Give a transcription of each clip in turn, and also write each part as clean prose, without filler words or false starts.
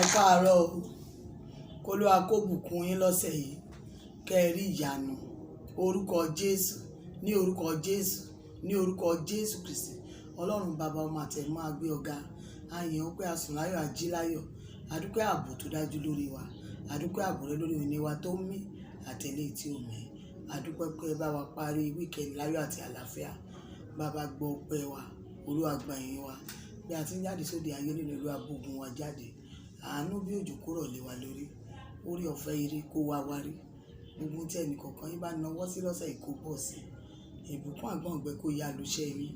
ẹ káàárọ̀ o. k'Olúwa kó bùkún yín lọ́sẹ̀ yìí kẹ́ ẹ rí ìyanu orúkọ Jésù, ní orúkọ Jésù, ní orúkọ Jésù Kristi. Ọlọ́run bàbá ọmọ àtẹ̀mí máa gbé ọ̀gá. A yìn ọ́ pé a sùn láyọ̀, a jí láyọ̀. A dúpẹ́ ààbò tó dájú lórí wa. A dúpẹ́ ààbò rẹ lórí ìní wa tó ń mí àtẹ̀lé tí ó mí. A dúpẹ́ pé ẹ bá wa parí wíkẹ̀ndì láyọ̀ àti àlàáfíà. Bàbá gbọ́ ọpẹ́ wa, Olúwa gba ìyìn wa. Bí a ti ń jáde sóde ayé lónìí, Olúwa bùkún wa jáde. Àánú bí òjò kó rọ̀ lé wa lórí. Orí ọ̀fẹ́ ire kó wá wárí. Gbogbo tí ẹnì kọ̀ọ̀kan yín bá nawọ́ sí lọ́sẹ̀ yìí kó bọ̀ sí. Ìbùkún àgbọ̀ngbẹ kó ya lóṣẹ́ yín.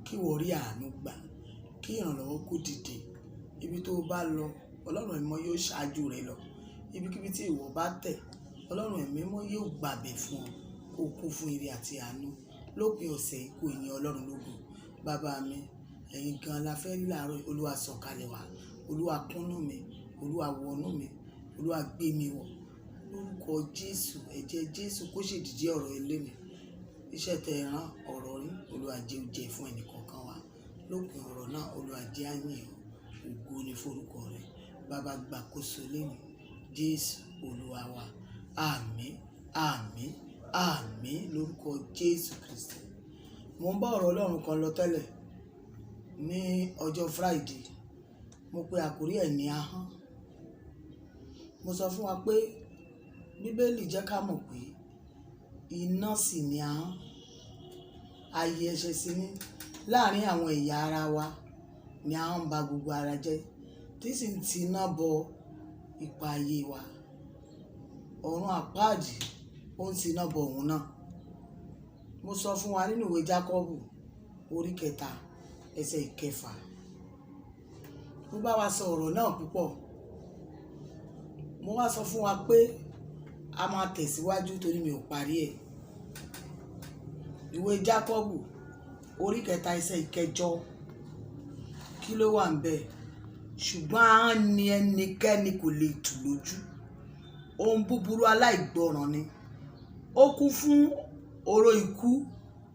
Kí wọ́n rí àánú gbà. Kí ìrànlọ́wọ́ kó dìde. Ibi tó bá lọ, Ọlọ́run ẹ̀mọ́ yóò ṣáájú rẹ lọ. Ibikíbi tí ìwọ bá tẹ̀, Ọlọ́run ẹ̀mí mọ́ yóò gbàbẹ̀ fún ọ. Kó kún fún ire àti àánú. Lópin ọ̀sẹ̀ kó yin Ọlọ́run lógo. Bàbá mi, ẹ̀yin gan la fẹ́ rí láàárọ̀. Olúwa sọ̀kalẹ̀ wá. Olúwa kúnnú mi. Olúwa wọnú mi. Olúwa gbé mi wọ̀. Lórúkọ Jésù, ẹ̀jẹ̀ Jésù kó ṣèdíje ọ̀rọ̀ ilé mi. Iṣẹ́ tẹ rán ọ̀rọ̀ rí, Olúwa jẹ́ ó jẹ́ fún ẹnì kọ̀ọ̀kan wa. Lópin ọ̀rọ̀ náà, Olúwa jẹ́ á yìn ọ́. Ògo ni forúkọ rẹ. Bàbá gbàkóso lẹ́nu. Jésù Olúwa wa. Àmín, àmín, àmín lórúkọ Jésù Kristi. Mo ń bá ọ̀rọ̀ Ọlọ́run kan lọ tẹ́lẹ̀ ní ọjọ́ Friday. Mo pe àkórí ẹ̀ ní ahọ́n. Mo sọ fún wa pé Bíbélì jẹ́ ká mọ̀ pé iná sì ni ahọ́n. Ààyè ẹ̀ṣẹ̀ sì ni láàárín àwọn ẹ̀yà ara wa ni ahọ́n ń ba gbogbo ara jẹ́, tí sì ń ti iná bọ ipa ayé wa. Ọ̀run àpáàdì ó ń ti iná bọ òun náà. Mo sọ fún wa nínú ìwé Jákọ́bù orí 3 ẹsẹ̀ 6. Mo bá wa sọ ọ̀rọ̀ náà púpọ̀. Mo wá sọ fún wa pé a máa tẹ̀síwájú torí mi ò parí ẹ̀. Ìwé Jákọ́bù orí 3 ẹsẹ̀ 6. Kí ló wà ńbẹ̀? Ṣùgbọ́n ahọ́n ni ẹnikẹ́ni kò lè tù lójú. Ohun búburú aláìgbọràn ni. Ó kún fún oró ikú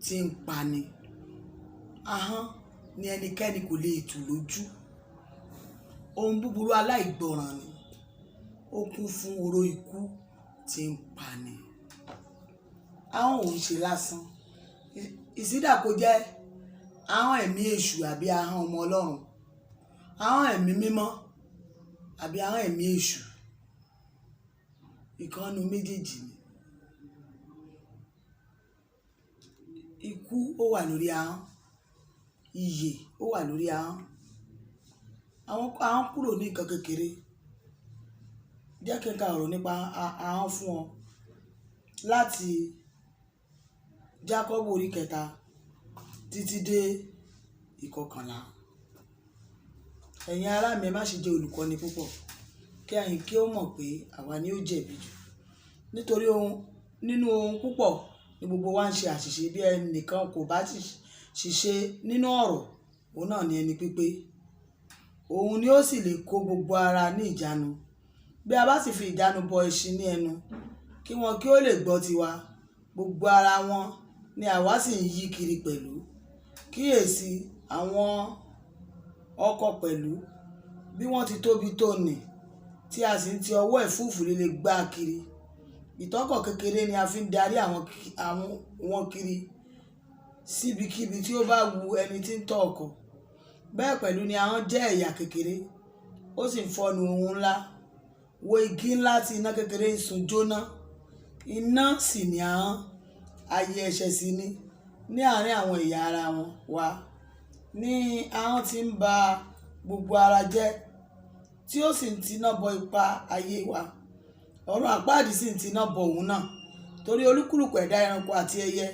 tí ń pani. Ahọ́n ni ẹnikẹ́ni kò lè tù lójú. Ohun búburú aláìgbọràn ni. Ó kún fún oró ikú tí ń pani. Ahọ́n ò ń ṣe lásán. Ìsídà kó jẹ́ ahọ́n ẹ̀mí èṣù àbí ahọ́n ọmọ Ọlọ́run. Ahọ́n ẹ̀mí mímọ́ àbí ahọ́n ẹ̀mí èṣù. Ìkànnù méjèèjì ni. Ikú ó wà lórí ahọ́n. Ìyè ó wà lórí ahọ́n. Ahọ́n kúrò ní nǹkan kékeré. Jẹ́ kí n ka ọ̀rọ̀ nípa ahọ́n fún ọ láti Jákọ́bù orí 3 títí dé 11. Ẹ̀yin ará mi, ẹ má ṣe jẹ́ olùkọ́ni púpọ̀ kí ẹ̀yin kí ó mọ̀ pé àwa ni ó jẹ̀bi jù. Nítorí nínú ohun púpọ̀ ni gbogbo wa ń ṣe àṣìṣe. Bí ẹnìkan kò bá ṣìṣe nínú ọ̀rọ̀, òun náà ni ẹni pípé. Òun ni ó sì lè kó gbogbo ara ní ìjánu. Bí a bá sì fi ìjánu bọ ẹṣin ní ẹnu, kí wọn kí ó lè gbọ́ tiwa, gbogbo ara wọn ni àwa sì ń yí kiri pẹ̀lú. Kíyèsí àwọn ọkọ̀ pẹ̀lú, bí wọ́n ti tóbi tó nì, tí a sì ń ti ọwọ́ ẹ̀fúùfù líle gbá kiri. Ìtọ́kọ̀ kékeré ni a fi ń darí wọn kiri síbikíbi tí ó bá wu ẹni tí ń tọ́ ọkọ̀. Bẹ́ẹ̀ pẹ̀lú ni ahọ́n jẹ́ ẹ̀yà kékeré, ó sì ń fọ́nu ohun ńlá. Wo igi ńlá tí iná kékeré ń sun jóná. Iná sì ni ahọ́n. Ààyè ẹ̀ṣẹ̀ sì ni ní àárín àwọn ẹ̀yà ara wa. Ní ahọ́n tí ń ba gbogbo ara jẹ́, tí ó sì ń tiná bọ ipa ayé wa. Ọ̀run àpáàdì sì ń tiná bọ òun náà. Torí olúkúlùkù ẹ̀dá ẹranko àti ẹyẹ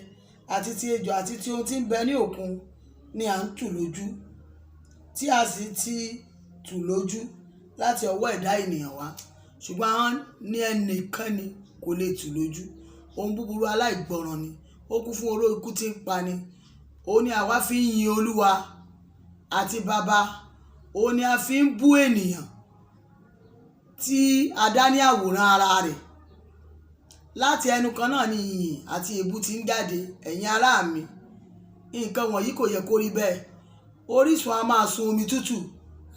àti ti ejò àti ti ohun tí ń bẹ ní òkun ni à ń tù lójú, tí a sì ti tù lójú láti ọwọ́ ẹ̀dá ènìyàn wá. Ṣùgbọ́n ahọ́n ni ẹnikẹ́ni kò lè tù lójú. Ohun búburú aláìgbọràn ni. Ó kún fún oró ikú tí ń pani. Òun ni àwa fi ń yin Olúwa àti Baba. Òun ni a fi ń bú ènìyàn tí a dá ní àwòrán ara rẹ̀. Láti ẹnu kan náà ni ìyìn àti èébú ti ń jáde. Ẹ̀yin ará mi, nǹkan wọ̀nyí kò yẹ kó rí bẹ́ẹ̀. Orísun a máa sun omi tútù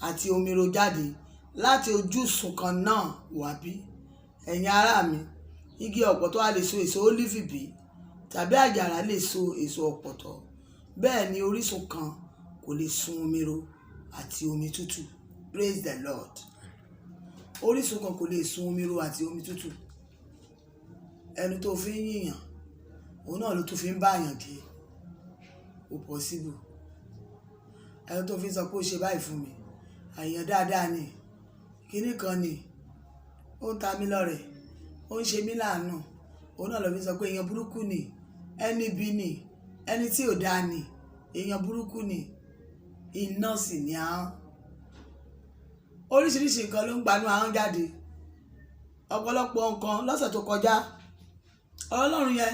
àti omi ro jáde. láti ojúsùn kan náà wá bí. Ẹ̀yin ará mi, igi ọ̀pọ̀tọ́ a lè so èso ólífì bí, tàbí àjàrà lè so èso ọ̀pọ̀tọ́. Bẹ́ẹ̀ ni orísun kan kò lè sun omi ro àti omi tútù. Praise the Lord. Orísun kan kò lè sun omi ro àti omi tútù. Ẹnu tó fi ń yìnyàn, òun náà ló tún fi ń báyàn dé. Kò possible. Ẹnu tó fi ń sọ pé ó ṣe báyìí fún mi, àyàn dáadáa ni, kíní kan ni, ó ń ta mí lọ́rẹ, ó ń ṣe mí láàánú, òun náà ló fi ń sọ pé èèyàn burúkú ni, ẹni bí ni, ẹni tí ò dáa ni, èèyàn burúkú ni. Iná sì ni ahọ́n. Oríṣiríṣi nǹkan ló ń gbanú ahọ́n jáde. Ọ̀pọ̀lọpọ̀ nǹkan lọ́sẹ̀ tó kọjá, Ọlọ́run yẹn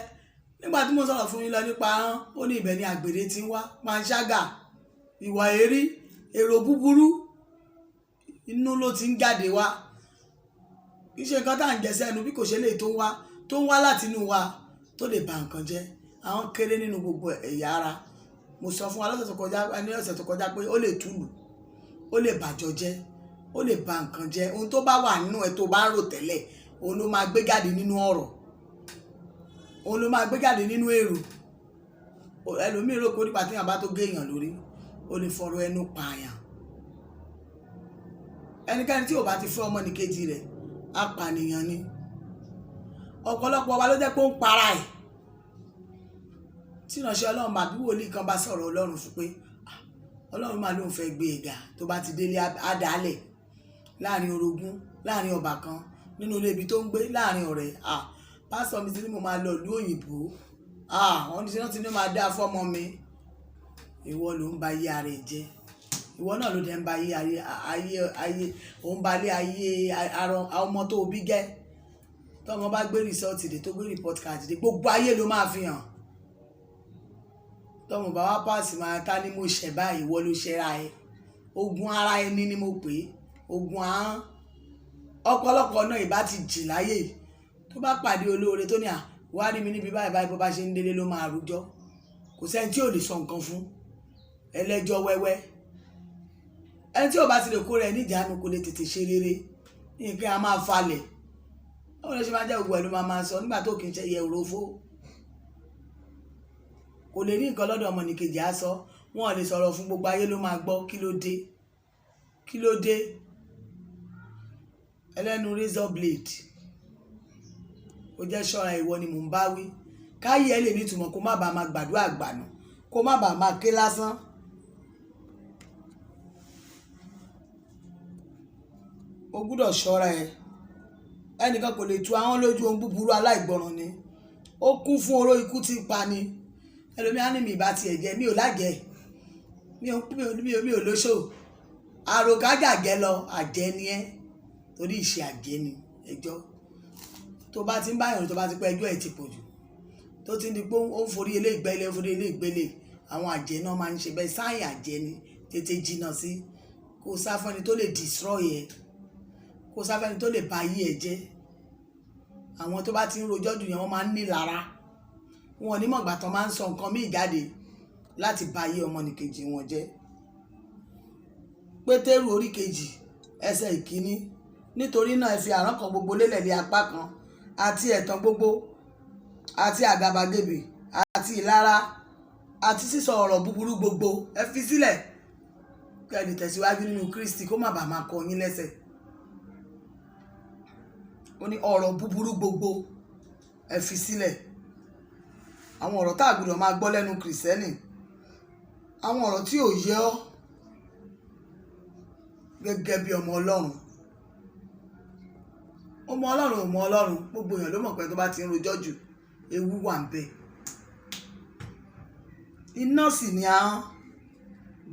nígbà tí mo sọ̀rọ̀ fún yín lọ nípa ahọ́n, ó ní ibẹ̀ ni àgbèrè ti ń wá, panṣágà, ìwà èérí, èrò búburú, inú ló ti ń jáde wá. Kì í ṣe nǹkan tá à ń jẹ sẹ́nu bí kò ṣe lè tó ń wá láti inú wa tó lè ba nǹkan jẹ́. Ahọ́n kéré nínú gbogbo ẹ̀yà ara. Mo sọ fún wa lọ́sẹ̀ tó kọjá, ní ọ̀sẹ̀ tó kọjá pé ó lè túlù, ó lè bàjọ́ jẹ́, ó lè ba nǹkan jẹ́. Ohun tó bá wà nínú ẹ tó bá ń rò tẹ́lẹ̀, òun ló máa gbé jáde nínú ọ̀rọ̀, òun ló máa gbé jáde nínú èrò. Ẹlòmíì rò pé nípa tí èèyàn bá tó gé èèyàn lórí, ó lè fọ̀rọ̀ ẹnu pààyàn. Ẹnikẹ́ni tí ò bá ti fẹ́ ọmọnìkejì rẹ̀, apànìyàn ni. Ọ̀pọ̀lọpọ̀ wa ló jẹ́ pé ó ń para ẹ̀. Tí ìránṣẹ́ Ọlọ́run àbí wòlíì kan bá sọ̀rọ̀ Ọlọ́run fún pé Ọlọ́run máa lóun fẹ́ gbé e ga, tó bá ti délé àdálẹ̀ láàrin orogún, láàrin ọbàkan, nínú ilé ibi tó ń gbé, láàrin ọ̀rẹ́. Pásítọ̀ mi ti ní mo máa lọ ìlú òyìnbó. Wọ́n ti rántí ní máa dá fọ́mọ mi. Ìwọ ló ń ba ayé ara ẹ̀ jẹ́. Ìwọ náà ló dẹ̀ ń ba ayé òun ba lé ayé ọmọ tó bí gẹ́. Tọ́mọ bá gbé rìsọ́ọ̀tì dé tó gbé rìpọ́tì káàdì dé, gbogbo ayé ló máa fi hàn. Tọ́mọ bá wá pàṣẹ máa ta ni mo ṣẹ̀ báyìí, ìwọ ló ṣẹra ẹ. Ogun ara ẹni ni mo pè é, ogun ahọ́n. Ọ̀pọ̀lọpọ̀ náà ìbá ti jì láyé tó bá pàdé olóore tó ní wá rí mi níbi báyìí báyìí bó bá ṣe ń délé ló máa rújọ́. Kò sẹ́ni tí ò lè sọ nǹkan fún ẹlẹ́jọ́ wẹ́wẹ́. Ẹni tí ò bá ti lè kó rẹ̀ níjàánu kò lè tètè ṣe rere. Nǹkan a máa falẹ̀. Báwo ló ṣe máa jẹ́ gbogbo ẹ̀ ló máa sọ nígbà tó kì í ṣe yẹ òrófó. Kò lè rí nǹkan lọ́dọ̀ ọmọnìkejì á sọ. Wọn ò lè sọ̀rọ̀ fún gbogbo ayé ló máa gbọ́. Kí ló dé? Kí ló dé? Ẹlẹ́nu razor blade. Ó jẹ́ ṣọ́ra, ìwọ ni mò ń bá wí. Káyé ẹ lè ní ìtumọ̀ kó má bàa máa gbàdúrà àgbànú, kó má bàa máa ké lásán. O gbúdọ̀ ṣọ́ra ẹ. Ẹnìkan kò lè tu ahọ́n lójú ohun búburú, aláìgbọràn ni. Ó kún fún oró ikú tí ń pa ni. Ẹlòmíì á ní mi ìbá tiẹ̀ jẹ́, mi ò lájẹ́, mi ò lóṣò. Àròkájàgẹ́ lọ, àjẹ́ ni ẹ́, torí ìṣe àjẹ́ ni ẹjọ́. Tó bá ti ń báyọ̀ tó bá ti pẹ́ ẹjọ́ ẹ̀ ti pọ̀ jù. Tó ti ń di pé ó ń forí ilé ìgbẹ́lẹ̀, ó ń forí ilé ìgbẹ́lẹ̀. Àwọn àjẹ́ náà máa ń ṣe bẹ́ẹ̀. Sáyìn àjẹ́ ni, tètè jìnnà sí. Kó sá fún ẹni tó lè destroy ẹ. Kó sá fún ẹni tó lè ba ayé ẹ jẹ́. Àwọn tó bá ti ń rojọ́ jù yẹn wọ́n máa ń ní lára. Wọn ò ní mọ̀gbà tán máa ń sọ nǹkan míì jáde láti ba ayé ọmọnìkejì wọn jẹ́. Pétérù orí kejì ẹsẹ̀ ìkíní. Nítorí náà ẹ fi àrán kan gbogbo lélẹ̀ lé apá kan, àti ẹ̀tàn gbogbo, àti àgàbàgebè, àti ìlara, àti sísọ ọ̀rọ̀ búburú gbogbo. Ẹ fi sílẹ̀ kí ẹ lè tẹ̀síwájú nínú Kristi kó má bàa máa kọ yín lẹ́sẹ̀. Ó ní ọ̀rọ̀ búburú gbogbo ẹ fi sílẹ̀. Àwọn ọ̀rọ̀ tá a gbọ́dọ̀ máa gbọ́ lẹ́nu Kìrìsìtẹ́nì. Àwọn ọ̀rọ̀ tí ò yẹ ọ́ gẹ́gẹ́ bí ọmọ Ọlọ́run. Ọmọ Ọlọ́run ò mọ Ọlọ́run. Gbogbo èèyàn ló mọ̀ pé tó bá ti ń rojọ́ jù, ewu wà ń bẹ. Iná sì ni ahọ́n.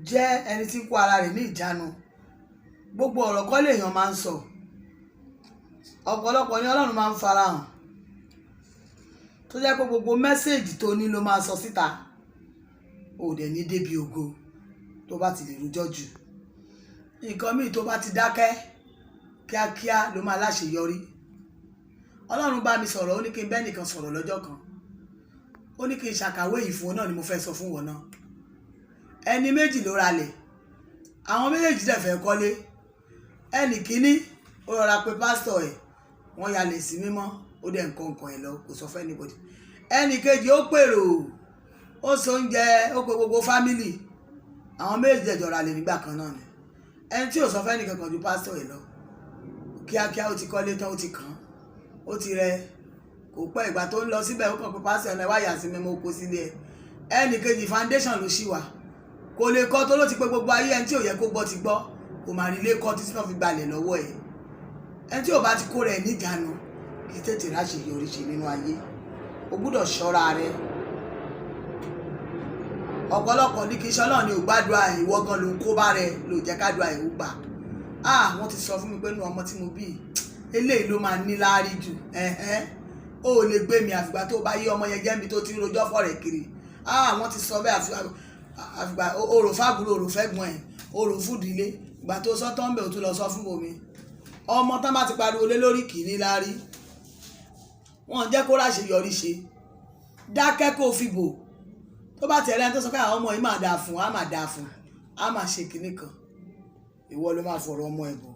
Jẹ́ ẹni tí kó ara rẹ̀ ní ìjánu. Gbogbo ọ̀rọ̀ kọ́ lèèyàn máa ń sọ. Ọ̀pọ̀lọpọ̀ ni Ọlọ́run máa ń farahàn. Tó jẹ́ pé gbogbo mẹ́séèjì tó ní ló máa sọ síta. Ò dẹ̀ ní débi ògo tó bá ti lè rojọ́ jù. Nǹkan míì tó bá ti dákẹ́ kíákíá ló máa láṣeyọrí. Ọlọ́run bá mi sọ̀rọ̀, ó ní kí n bẹ́ẹ̀ nìkan sọ̀rọ̀ lọ́jọ́ kan. Ó ní kí n ṣàkàwé yìí fún ọ náà ni mo fẹ́ sọ fún wọn náà. Ẹni méjì ló ralẹ̀. Àwọn méjèèjì dẹ̀ fẹ́ kọ́lé. ẹnì kíní ó rọra pé pásítọ̀ ẹ̀ wọ́n yalẹ̀ sí mímọ́ ó dẹ̀ nǹkan ẹ̀ lọ kò sọ fún anybody. ẹnì kejì ó pèrò ó so oúnjẹ ó pe gbogbo fámìlì àwọn méjì ẹ̀jọ̀ra lè nígbà kan náà ni ẹni tí ò sọ fún ẹnì kankan ju pásítọ̀ ẹ̀ lọ kíákíá ó ti kọ́lé tán ó ti kàn án ó ti rẹ kò pẹ́ ìgbà tó ń lọ síbẹ̀ ó kàn pé pásítọ̀ ẹ̀ wáyà sí mímọ́ oko sílé ẹ̀ ẹnì kejì foundation ló ṣì wà kò lè kọ́ tó ló ti pé gbogbo ayé ẹni tí ò yẹ kó gbọ́ ti gbọ́ kò má rí ilé kọ́ títí náà fi gbalẹ̀ lọ́wọ́ ẹ̀ ẹni tí ò bá ti kó rẹ̀ níjànú kì í tètè ráṣẹ yọrí ṣe nínú ayé o gbúdọ̀ ṣọ́ra rẹ ọ̀pọ̀lọpọ̀ ní kí iṣẹ́ náà ni ò gbàdúrà ìwọ gan ló ń kó bá rẹ ló jẹ́ kádùá ẹ̀ ó gbà wọ́n ti sọ fún mi pé nínú ọmọ tí mo bí eléyìí ló máa ní láárí jù ó lè gbé mi àfìgbà tó bá yí ọmọ yẹn jẹ́mi tó ti ń rojọ́ fọ́ rẹ̀ kiri wọ́n ti sọ bẹ́ẹ̀ àfìgbà orò fábùrò orò fẹ́gbọ́n ẹ̀ orò fúdìlé ìgbà tó sọ tán bẹ̀ ò tún lọ sọ fún omi ọmọ tán bá ti pariwo lé lórí kì í ní láárí wọn jẹ́ kó ráṣe yọrí ṣe dákẹ́ kó fi bò tó bá tẹ̀lé ẹni tó sọ pé àwọn ọmọ yìí máa dáa fún á máa dáa fún á máa ṣe kinní kan ìwọ ló máa fọ̀rọ̀ ọmọ ẹ̀ bọ̀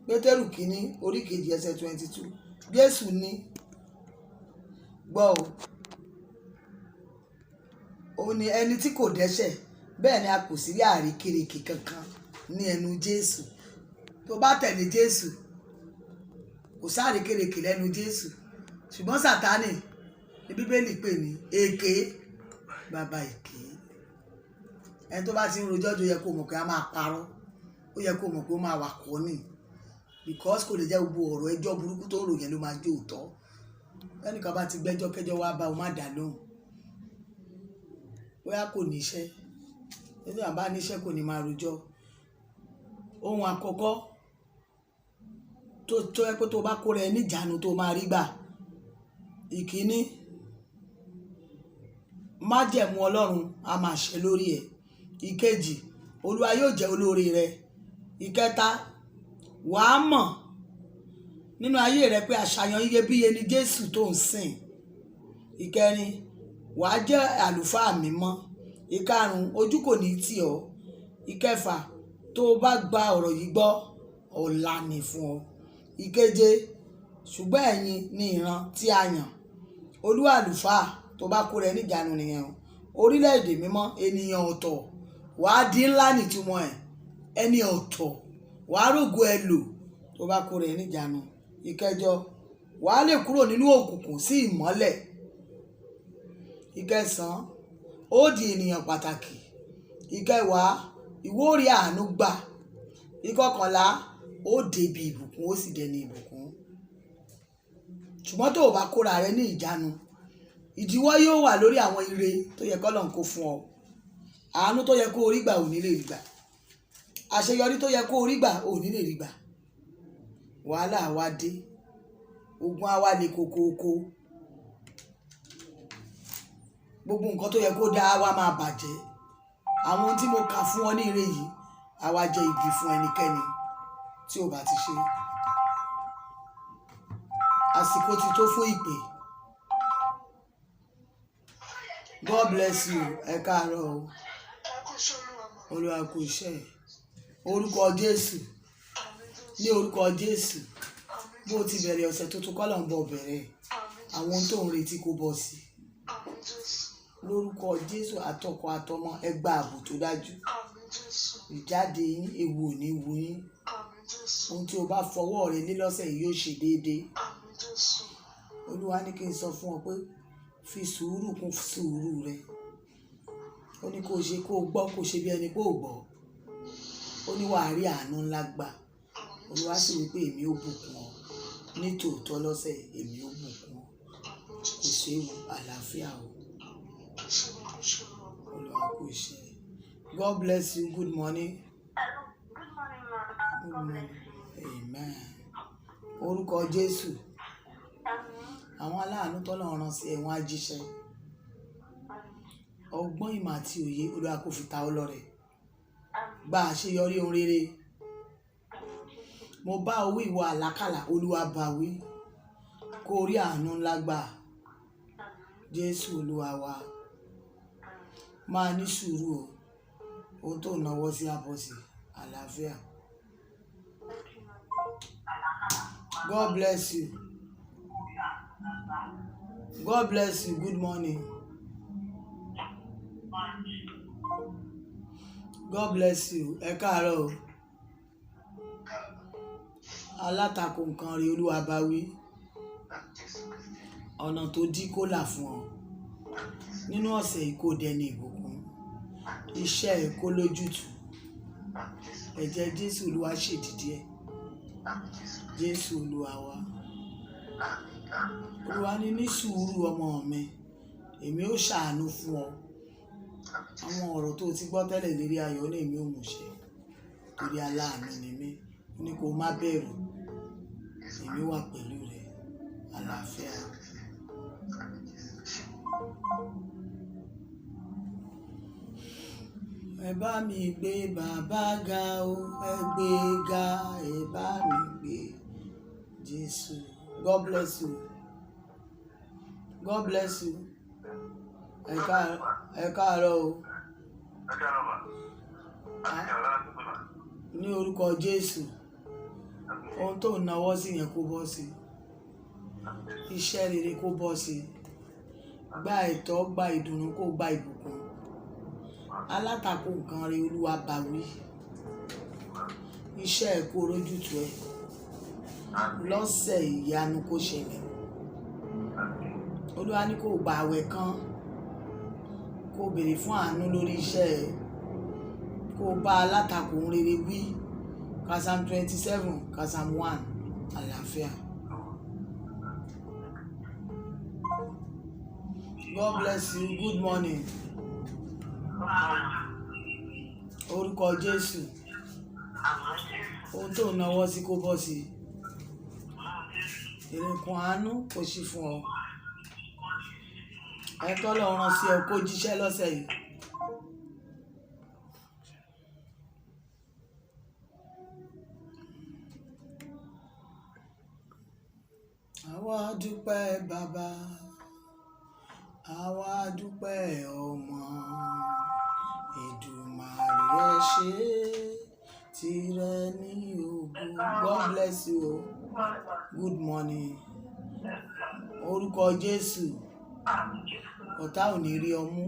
pétérù kínní orí kejì ẹsẹ̀ 22 jésù ní gbọ́ ó ní ẹni tí kò dẹ́ṣẹ̀ bẹ́ẹ̀ ni a kò sí rí àrékérekè kankan ní ẹnu jésù tó bá tẹ̀lé jésù kò sárékérekè lẹ́nu jésù ṣùgbọ́n sátánì ní bíbélì pè ní èké bàbá èké ẹni tó bá ti ń rojọ́ tó yẹ kó mọ̀ pé a máa parọ́ ó yẹ kó mọ̀ pé ó máa wà kọ́ ni because kò lè jẹ́ gbogbo ọ̀rọ̀ ẹjọ́ burúkú tó ń rò yẹn ló máa jó òótọ́ ẹnìkan bá ti gbẹ́jọ́ kẹjọ́ wá bá o má dá lóhùn bóyá kò níṣẹ́ nínú àbá níṣẹ́ kò ní máa rojọ́ ohun àkọ́kọ́ tó yẹ pé tó bá kóra ẹ níjànú tó máa rí gbà ìkíní májẹ̀mú ọlọ́run a máa ṣe lórí ẹ̀ ìkejì olúwa yóò jẹ́ olórí rẹ ìkẹta wàá mọ̀ nínú ayé rẹ pé àṣàyàn iyebíye ni jésù tó ń sìn ìkẹrin wàá jẹ́ àlùfáà mímọ́ ìkarùn ojú kò ní tì ọ́ ìkẹfà tó o bá gba ọ̀rọ̀ yìí gbọ́ ọ̀la ni fún ọ ìkeje ṣùgbọ́n ẹ̀yin ni ìran tí a yàn olúwa àlùfáà tó bá kó rẹ níjànú nìyẹn o orílẹ̀-èdè mímọ́ ènìyàn ọ̀tọ̀ wàá di ńlá nìtumọ̀ ẹ̀ ẹni ọ̀tọ̀ wàá rògo ẹ lò tó bá kó rẹ níjànú ìkẹjọ wàá lè kúrò nínú òkùnkùn sí ìmọ́lẹ̀ ìkẹsàn ó di ènìyàn pàtàkì ìkẹwàá ìwọ rí àánú gbà ìkọkànlá ó débi ìbùkún ó sì dẹni ìbùkún ṣùgbọ́n tó o bá kóra rẹ ní ìjánu ìdíwọ́ yóò wà lórí àwọn ire tó yẹ kọ́lọ̀ ń kó fún ọ àánú tó yẹ kó o rí gbà ò ní lè rí gbà àṣeyọrí tó yẹ kó o rí gbà ò ní lè rí gbà wàhálà wá dé ogun á wá le kókóókó gbogbo nǹkan tó yẹ kó dáa wá máa bàjẹ́ àwọn ohun tí mo kà fún ọ ní ire yìí á wá jẹ́ ibi fún ẹnikẹ́ni tí ò bá ti ṣe àsìkò ti tó fún ìpè. God bless you. Ẹ káàárọ̀ o. Olúwa kú iṣẹ́. Orúkọ Jésù. Ní orúkọ Jésù. Bó ti bẹ̀rẹ̀ ọ̀sẹ̀ tuntun kọ́ ló ń bọ̀ bẹ̀rẹ̀. Àwọn ohun tó ń retí kó bọ̀ sí. Lórúkọ Jésù àtọkọ àtọmọ ẹ gba ààbò tó dájú. Ìjáde yín ewu ò ní wu yín. Ohun tí o bá fọwọ́ rẹ lé lọ́sẹ̀ yìí yóò ṣe déédéé. Olúwa ní kí n sọ fún ọ pé fi sùúrù kún sùúrù rẹ ó ní kó ṣe kó gbọ́ kó ṣe bí ẹni kó gbọ́ ó ní wàá rí àánú ńlá gbà Olúwa sì wí pé èmi ó bùkún ọ ní tòótọ́ lọ́sẹ̀ èmi ó bùkún ọ kò séwu àlàáfíà o Olúwa kò ṣe. God bless you. Good morning. Good morning. Amen. Orúkọ Jésù. Àwọn aláàánú tọ́lọ́run rán sí ẹ̀wọ̀n ajíṣẹ́ ọgbọ́n ìmọ̀ àti òye Olúwa kó fi ta ọ́ lọ́rẹ gba àṣeyọrí ohun rere mo bá owó ìwọ àlákàlà Olúwa bá wí kó rí àánú ńlá gbà Jésù Olúwa wa máa ní sùúrù o ohun tó náwó sí àbọ̀sí àlàáfíà. God bless you. God bless you. Good morning. God bless you. Ẹ káàárọ̀ o. Alátakò nǹkan rí Olúwa bá wí. Ọ̀nà tó dí kó là fún ọ. Nínú ọ̀sẹ̀ yìí kò dẹni ìbùkún. Iṣẹ́ ẹ̀ kó lójútùú. Ẹ̀jẹ̀ Jésù Olúwa ṣèdìdí ẹ̀. Jésù Olúwa wa. Olúwa ní sùúrù ọmọ mi. Èmi ó ṣàánú fún ọ. Àwọn ọ̀rọ̀ tó ti gbọ́ tẹ́lẹ̀ lérí ayọ̀ ní èmi ò mú ṣẹ. Torí aláàánú ni mí. Ó ní kó má bẹ̀rù. Èmi wà pẹ̀lú rẹ. Àlàáfíà. Ẹ bá mi gbé bàbá ga o, ẹ gbé ga, ẹ bá mi gbé Jésù. God bless you. God bless you. Ẹ káàárọ̀ o. Ní orúkọ Jésù. Ohun tó ń nawọ́ sí yẹn kó bọ́ sí. Iṣẹ́ rere kó bọ́ sí. Gba ẹ̀tọ́, gba ìdùnnú, kó gba ìbùkún. Alátakò nǹkan rí Olúwa bá wí. Iṣẹ́ ẹ̀ kó rójútùú ẹ̀. Lọ́sẹ̀ ìyanu kó ṣẹlẹ̀. Olúwa ní kó gba àwẹ̀ kan. Kó béèrè fún àánú lórí iṣẹ́ ẹ̀. Kó bá alátakò rere wí. Psalm 27, Psalm 1, àlàáfíà. God bless you. Good morning. Orúkọ Jésù. Ohun tó náwó sí kó bọ́ sí. Ìrìnkùn àánú kò sí fún ọ. Ẹ tọ́lọ̀ rán sí ọ kó jíṣẹ́ lọ́sẹ̀ yìí. Àwa dúpẹ́ bàbá. Àwa dúpẹ́ ọmọ. Èdùmàrè ẹ ṣé tìrẹ ní ògo. God bless you. Good morning. Orúkọ Jésù. Ọ̀tá ò ní rí ọ mú.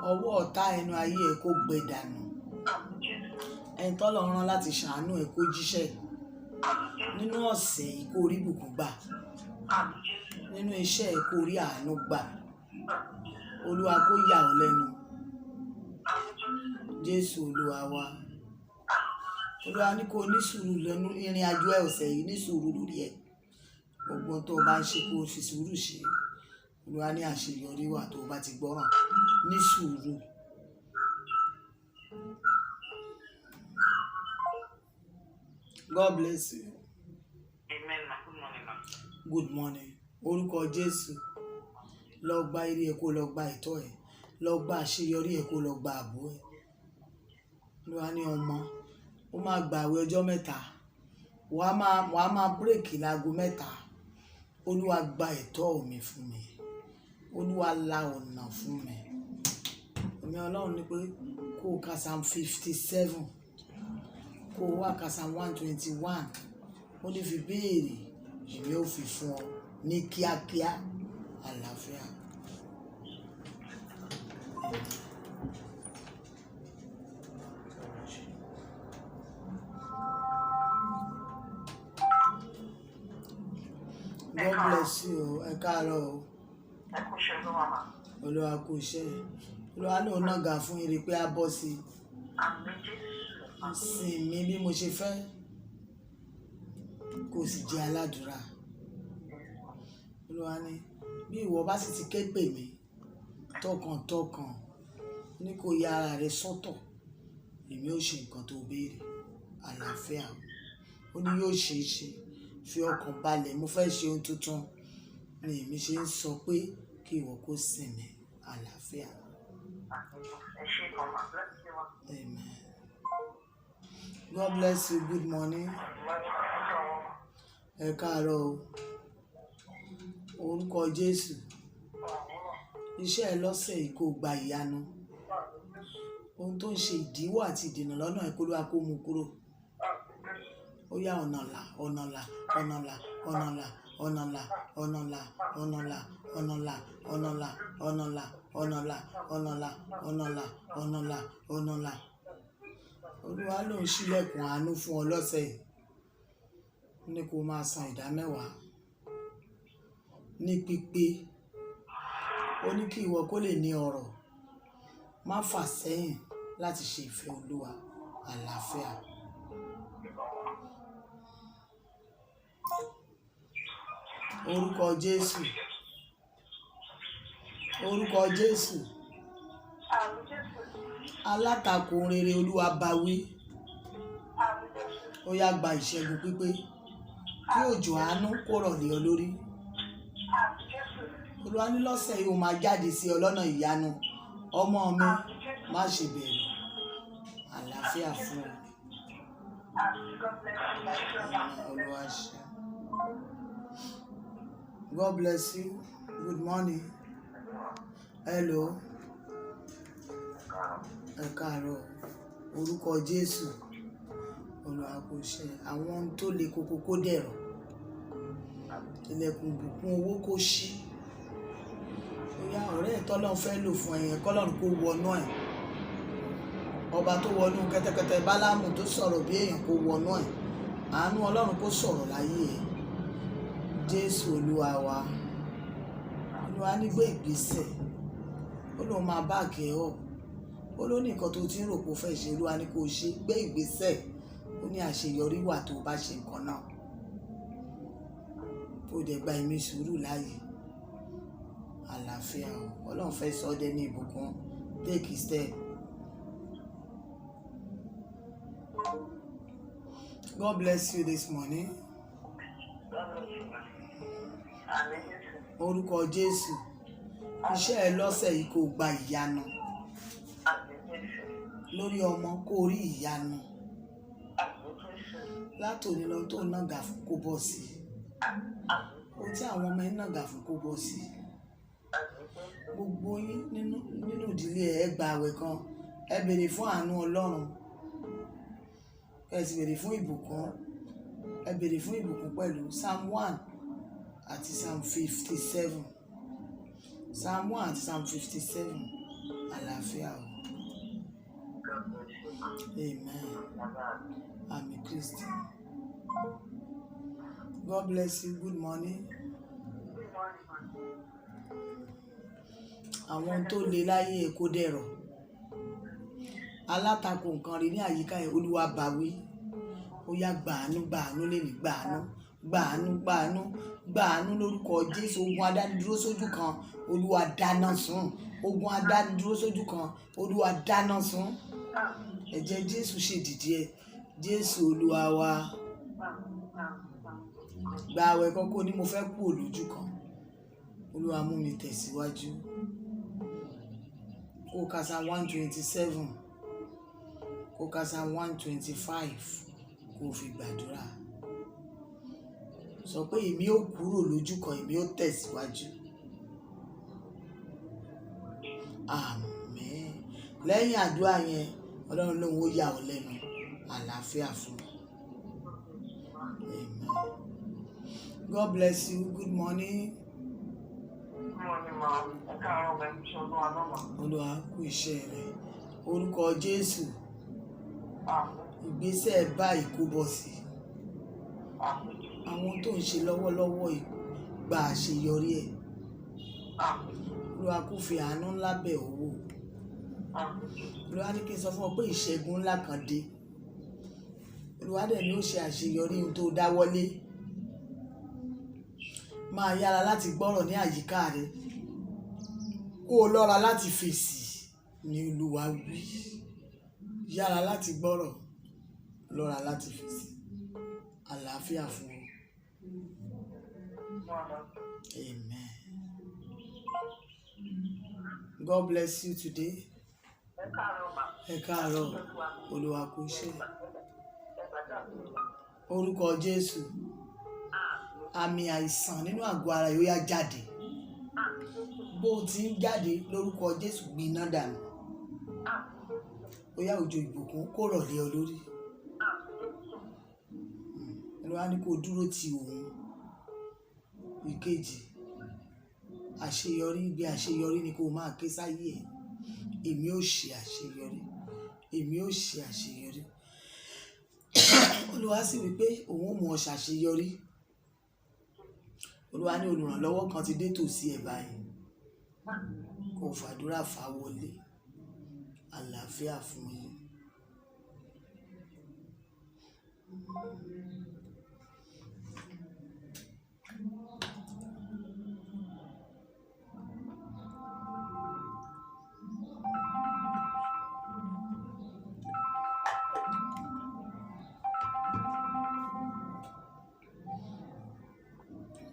Ọwọ́ ọ̀tá ẹnu ayé ẹ kó gbẹ dànù. Ẹni tọ́lọ̀ rán láti ṣàánú ẹ kó jíṣẹ́. Nínú ọ̀sẹ̀ yìí kó rí ìbùkún gbà. Nínú iṣẹ́ ẹ kó rí àánú gbà. Olúwa kó yà ọ́ lẹ́nu. Jésù Olúwa wa. Olúwa ní kó ní sùúrù lẹ́nu ìrìn àjò ẹ ọ̀sẹ̀ yìí, ní sùúrù lórí ẹ. Gbogbo tó bá ń ṣe kó fi sùúrù ṣe. Olúwa ní àṣeyọrí wà tó bá ti gbọ́ràn. Ní sùúrù. God bless you. Amen. Good morning. Good morning. Orúkọ Jésù. Lọ gba ire ẹ kó lọ gba ìtọ́ ẹ. Lọ gba àṣeyọrí ẹ kó lọ gba ààbò ẹ. Olúwa ní ọmọ. Ó máa gbààwẹ̀ ọjọ́ 3. Wàá máa bírèkì láago 3. Olúwa gba ẹ̀tọ́ mi fún mi. Olúwa la ọ̀nà fún mi. Ẹ̀mí Ọlọ́run ní pé kó o ka Psalm 57. Kó o wá ka Psalm 121. Ó ní fi béèrè. Èmi ó fi fún ọ ní kíákíá. Àlàáfíà. God bless you. Ẹ káàárọ̀ o. Ẹ kú iṣẹ́ ló wà máa. Olúwa kú iṣẹ́. Olúwa náà nàgà fún ire pé a bọ́ sí. Àmín Jésù. Sìn mí bí mo ṣe fẹ́. Kò sì jẹ́ aládùúrà. Olúwa ní bí ìwọ bá sì ti ké pè mí tọkàntọkàn ní kó ya ara rẹ sọ́tọ̀. Èmi ó ṣe nǹkan tó béèrè. Àlàáfíà. Ó ní yóò ṣe é ṣe. Fi ọkàn balẹ̀, mo fẹ́ ṣe ohun tuntun ni èmi ṣe ń sọ pé kí ìwọ kó sinmi. Àlàáfíà. Ẹ ṣé kan máa bless you. Amen. God bless you. Good morning. Ẹ káàárọ̀ o. Orúkọ Jésù. Iṣẹ́ ẹ lọ́sẹ̀ yìí kó gba ìyanu. Ohun tó ń ṣe ìdíwọ́ àti ìdènà lọ́nà ẹ kó Olúwa kó mú kúrò. ó yá ọ̀nà là ọ̀nà là ọ̀nà là ọ̀nà là ọ̀nà là ọ̀nà là ọ̀nà là ọ̀nà là ọ̀nà là ọ̀nà là ọ̀nà là ọ̀nà là ọ̀nà là ọ̀nà là ọ̀nà là. Olúwa ló ń ṣílẹ̀kùn àánú fún ọ lọ́sẹ̀ yìí. Ó ní kó máa san ìdámẹ́wàá ní pípé. Ó ní kí ìwọ kó lè ní ọrọ̀. Má fà sẹ́yìn láti ṣe ìfẹ́ Olúwa. Àlàáfíà. Orúkọ Jésù. Orúkọ Jésù. Alátakò rere Olúwa bá wí. Ó yá gba ìṣẹ́gun pípé. Kí òjò àánú kó rọ̀ lé ọ lórí. Olúwa ní lọ́sẹ̀ yìí ó máa jáde sí ọ lọ́nà ìyanu. Ọmọ mi, má ṣe bẹ̀rù. Àlàáfíà fún ọ. Olúwa ṣe. God bless you. Good morning. Hello. Ẹ káàárọ̀. Orúkọ Jésù. Olúwa kò ṣe. Àwọn ohun tó le koko kó dẹ̀rọ̀. Ilẹ̀kùn ìbùkún owó kó ṣí. Bóyá ọ̀rẹ́ ẹ̀ tọ́lọ́run fẹ́ lò fún ẹ̀yẹn kọ́lọ́run kó wọnú ẹ̀. Ọba tó wọnú kẹ́tẹ́kẹ́tẹ́ Bálámù tó sọ̀rọ̀ bí èèyàn kó wọnú ẹ̀. Àánú Ọlọ́run kó sọ̀rọ̀ láyé ẹ̀. Jésù Olúwa wa. Olúwa ní gbé ìgbésẹ̀. Ó lóun máa báàkì ẹ̀ ọ̀. Ó ló ní nǹkan tó ti ń rò pé ó fẹ́ ṣe. Olúwa ní kó ṣe gbé ìgbésẹ̀. Ó ní àṣeyọrí wà tó bá ṣe nǹkan náà. Ó dẹ̀ gba ẹ̀mí sùúrù láàyè. Àlàáfíà o. Ọlọ́run fẹ́ sọ ọ́ dé ní ìbùkún. Take a step. God bless you this morning. Orúkọ Jésù. Iṣẹ́ ẹ lọ́sẹ̀ yìí kò gba ìyanu. Lórí ọmọ kó rí ìyanu. Látòní lọ tó nàgà fún kó bọ́ sí. Ó tí àwọn ọmọ yín nàgà fún kó bọ́ sí. Gbogbo yín nínú ìdílé ẹ gba àwẹ̀ kan. Ẹ béèrè fún àánú Ọlọ́run. Ẹ sì béèrè fún ìbùkún. Ẹ béèrè fún ìbùkún pẹ̀lú Psalm 1 àti Psalm 57. Psalm 1 àti Psalm 57. Àlàáfíà o. Amen. Àmín Kristi. God bless you. Good morning. Àwọn tó le láyé ẹ kó dẹ̀rọ̀. Alátakò nǹkan rí ní àyíká ẹ Olúwa bá wí. Ó yá gbàánú gbàánú lèmi gbàánú gbàánú gbàánú gbàánú lórúkọ Jésù. Ogun adánidúró sójú kan Olúwa dáná sun. Ogun adánidúró sójú kan Olúwa dáná sun. Ẹ̀jẹ̀ Jésù ṣèdìdí ẹ. Jésù Olúwa wa. Gba àwẹ̀ kọ́kọ́ ní mo fẹ́ kú olójú kan. Olúwa mú mi tẹ̀síwájú. Kó ka Psalm 127. Kó ka Psalm 125. Kó fi gbàdúrà. Sọ pé èmi ó kúrò lójú kan, èmi ó tẹ̀síwájú. Àmín. Lẹ́yìn àdúrà yẹn, Ọlọ́run lóhun ó yà ọ́ lẹ́nu. Àlàáfíà fún ọ. Amen. God bless you. Good morning. Olúwa kú iṣẹ́ rẹ̀. Orúkọ Jésù. Ìgbésẹ̀ báyìí kó bọ́ sí. Àwọn tó ń ṣe lọ́wọ́lọ́wọ́ gba àṣeyọrí ẹ̀. Olúwa kó fi àánú ńlá bẹ̀ ọ́ wò. Olúwa ní kí n sọ fún ọ pé ìṣẹ́gun ńlá kan dé. Olúwa dẹ̀ ni ó ṣe àṣeyọrí ohun tó dáwọ́lé. Máa yára láti gbọ́rọ̀ ní àyíká rẹ. Kó o lọ́ra láti fèsì ni Olúwa wí. Yára láti gbọ́rọ̀, lọ́ra láti fèsì. Àlàáfíà fún ọ. Amen. God bless you today. Ẹ káàárọ̀. Olúwa kú iṣẹ́. Orúkọ Jésù. Àmì àìsàn nínú àgọ́ ara yóò yá jáde. Bó ti ń jáde lórúkọ Jésù gbiná dànù. Ó yá òjò ìbùkún kó rọ̀ lé ọ lórí. Olúwa ní kó dúró ti òun. Ìkejì, àṣeyọrí, bí àṣeyọrí ni kó máa ké sáyé ẹ̀. Èmi ó ṣe àṣeyọrí, èmi ó ṣe àṣeyọrí. Olúwa sì wí pé òun ó mú ọ ṣàṣeyọrí. Olúwa ní olùrànlọ́wọ́ kan ti dé tòsí ẹ̀ báyìí. Kó fàdúrà fà wọlé. Àlàáfíà fún yín.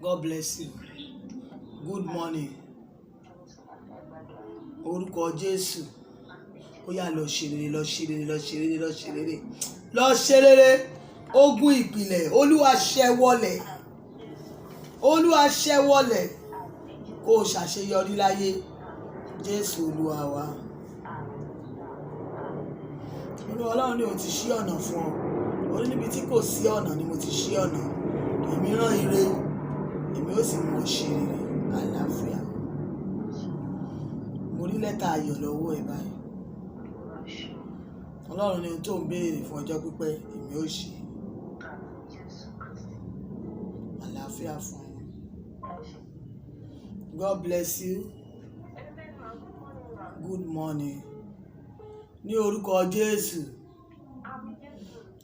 God bless you. Good morning. Orúkọ Jésù. Ó yá lọ ṣe rere, lọ ṣe rere, lọ ṣe rere, lọ ṣe rere. Lọ ṣe rere. Ogun ìpìlẹ̀, Olúwa ṣẹ́ wọlẹ̀. Olúwa ṣẹ́ wọlẹ̀. Kó o ṣàṣeyọrí láyé. Jésù Olúwa wa. Olúwa Ọlọ́run ni ó ti ṣí ọ̀nà fún ọ. Ó ní níbi tí kò sí ọ̀nà ni mo ti ṣí ọ̀nà. Èmi rán ire. Èmi ó sì mú ọ ṣe rere. Àlàáfíà. Mo rí lẹ́tà ayọ̀ lọ́wọ́ ẹ báyìí. Ọlọ́run ni ohun tó ń béèrè fún ọjọ́ pípẹ́, èmi ó ṣe. Àlàáfíà fún yín. God bless you. Good morning. Ní orúkọ Jésù.